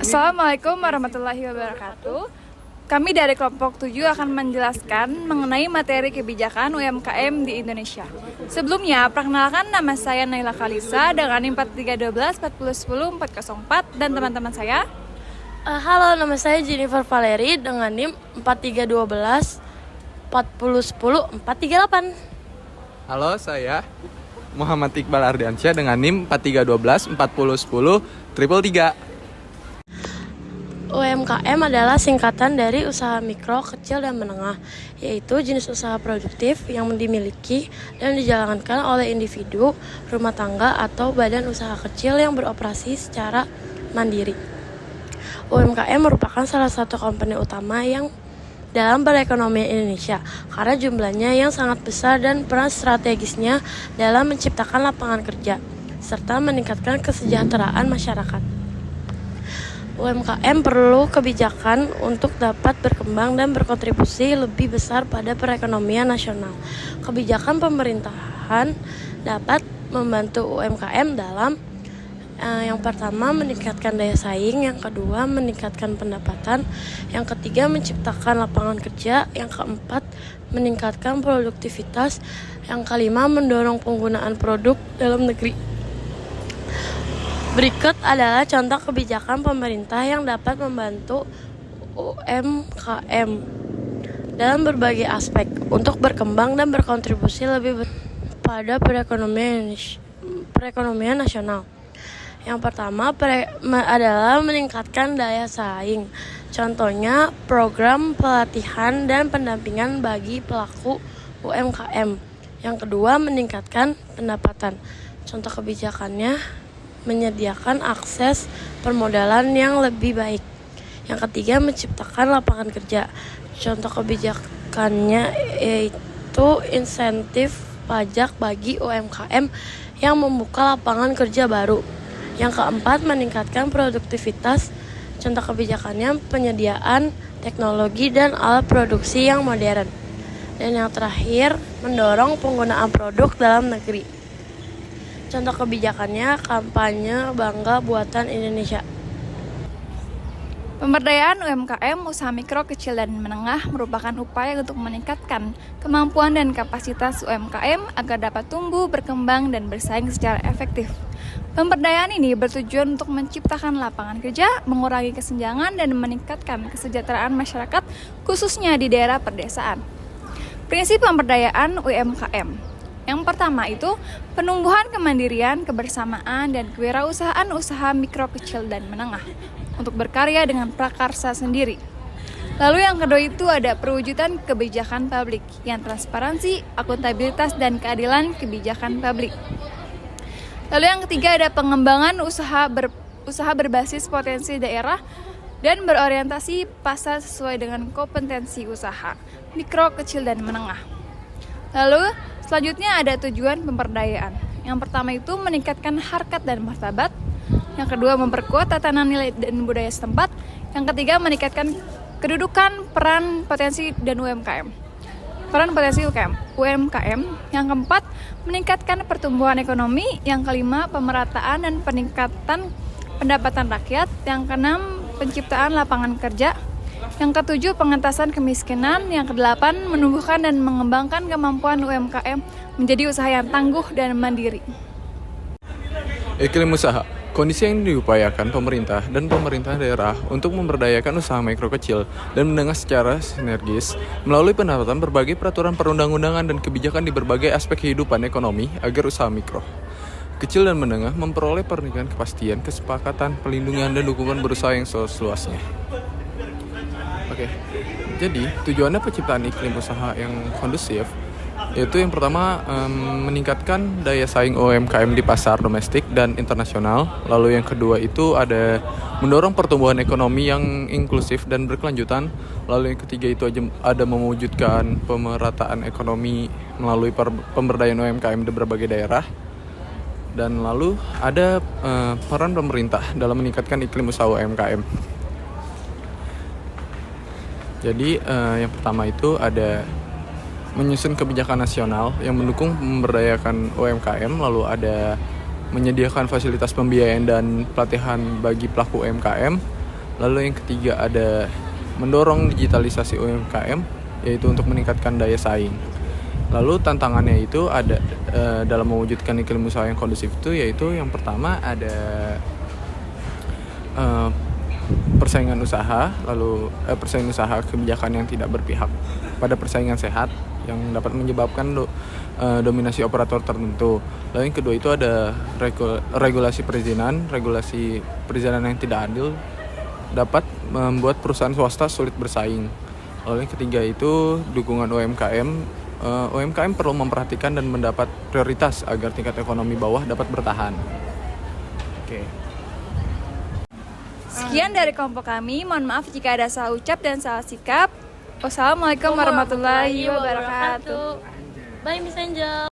Assalamualaikum warahmatullahi wabarakatuh. Kami dari kelompok 7 akan menjelaskan mengenai materi kebijakan UMKM di Indonesia. Sebelumnya, perkenalkan nama saya Naila Kalisa dengan NIM 4312 4010 404 dan teman-teman saya. Halo, nama saya Jennifer Valeri dengan NIM 4312 4010 438. Halo, saya Muhammad Iqbal Ardiansyah dengan NIM 4312 4010 333. UMKM adalah singkatan dari usaha mikro, kecil, dan menengah, yaitu jenis usaha produktif yang dimiliki dan dijalankan oleh individu, rumah tangga, atau badan usaha kecil yang beroperasi secara mandiri. UMKM merupakan salah satu komponen utama yang dalam perekonomian Indonesia karena jumlahnya yang sangat besar dan peran strategisnya dalam menciptakan lapangan kerja serta meningkatkan kesejahteraan masyarakat. UMKM perlu kebijakan untuk dapat berkembang dan berkontribusi lebih besar pada perekonomian nasional. Kebijakan pemerintahan dapat membantu UMKM dalam yang pertama, meningkatkan daya saing, yang kedua, meningkatkan pendapatan, yang ketiga, menciptakan lapangan kerja, yang keempat, meningkatkan produktivitas, yang kelima, mendorong penggunaan produk dalam negeri. Berikut adalah contoh kebijakan pemerintah yang dapat membantu UMKM dalam berbagai aspek untuk berkembang dan berkontribusi lebih pada perekonomian nasional. Yang pertama adalah meningkatkan daya saing. Contohnya program pelatihan dan pendampingan bagi pelaku UMKM. Yang kedua, meningkatkan pendapatan. Contoh kebijakannya menyediakan akses permodalan yang lebih baik. Yang ketiga, menciptakan lapangan kerja. Contoh kebijakannya yaitu insentif pajak bagi UMKM yang membuka lapangan kerja baru. Yang keempat, meningkatkan produktivitas. Contoh kebijakannya penyediaan teknologi dan alat produksi yang modern. Dan yang terakhir, mendorong penggunaan produk dalam negeri. Contoh kebijakannya kampanye Bangga Buatan Indonesia. Pemberdayaan UMKM, usaha mikro, kecil, dan menengah merupakan upaya untuk meningkatkan kemampuan dan kapasitas UMKM agar dapat tumbuh, berkembang, dan bersaing secara efektif. Pemberdayaan ini bertujuan untuk menciptakan lapangan kerja, mengurangi kesenjangan, dan meningkatkan kesejahteraan masyarakat, khususnya di daerah pedesaan. Prinsip pemberdayaan UMKM. Yang pertama itu penumbuhan kemandirian, kebersamaan, dan kewirausahaan usaha mikro, kecil, dan menengah untuk berkarya dengan prakarsa sendiri. Lalu yang kedua itu ada perwujudan kebijakan publik yang transparansi, akuntabilitas, dan keadilan kebijakan publik. Lalu yang ketiga ada pengembangan usaha berbasis potensi daerah dan berorientasi pasar sesuai dengan kompetensi usaha mikro, kecil, dan menengah. Lalu selanjutnya ada tujuan pemberdayaan. Yang pertama itu meningkatkan harkat dan martabat. Yang kedua memperkuat tatanan nilai dan budaya setempat. Yang ketiga meningkatkan kedudukan peran potensi dan UMKM. Peran potensi UMKM. Yang keempat meningkatkan pertumbuhan ekonomi. Yang kelima pemerataan dan peningkatan pendapatan rakyat. Yang keenam penciptaan lapangan kerja. Yang ketujuh, pengentasan kemiskinan. Yang kedelapan, menumbuhkan dan mengembangkan kemampuan UMKM menjadi usaha yang tangguh dan mandiri. Iklim usaha. Kondisi yang diupayakan pemerintah dan pemerintah daerah untuk memberdayakan usaha mikro kecil dan menengah secara sinergis melalui penerapan berbagai peraturan perundang-undangan dan kebijakan di berbagai aspek kehidupan ekonomi agar usaha mikro kecil dan menengah memperoleh pernikahan kepastian, kesepakatan, pelindungan, dan dukungan berusaha yang seluas-luasnya. Oke, jadi tujuannya penciptaan iklim usaha yang kondusif yaitu yang pertama meningkatkan daya saing UMKM di pasar domestik dan internasional. Lalu yang kedua itu ada mendorong pertumbuhan ekonomi yang inklusif dan berkelanjutan. Lalu yang ketiga itu ada mewujudkan pemerataan ekonomi melalui pemberdayaan UMKM di berbagai daerah. Dan lalu ada peran pemerintah dalam meningkatkan iklim usaha UMKM. Jadi yang pertama itu ada menyusun kebijakan nasional yang mendukung memberdayakan UMKM, lalu ada menyediakan fasilitas pembiayaan dan pelatihan bagi pelaku UMKM, Lalu yang ketiga ada mendorong digitalisasi UMKM, yaitu untuk meningkatkan daya saing. Lalu tantangannya itu ada dalam mewujudkan iklim usaha yang kondusif itu, yaitu yang pertama ada persaingan usaha, lalu persaingan usaha kebijakan yang tidak berpihak pada persaingan sehat yang dapat menyebabkan dominasi operator tertentu. Lalu yang kedua itu ada regulasi perizinan yang tidak adil dapat membuat perusahaan swasta sulit bersaing. Lalu yang ketiga itu dukungan UMKM. UMKM perlu memperhatikan dan mendapat prioritas agar tingkat ekonomi bawah dapat bertahan. Oke. Sekian dari kelompok kami. Mohon maaf jika ada salah ucap dan salah sikap. Wassalamualaikum warahmatullahi wabarakatuh. Bye Miss Angel.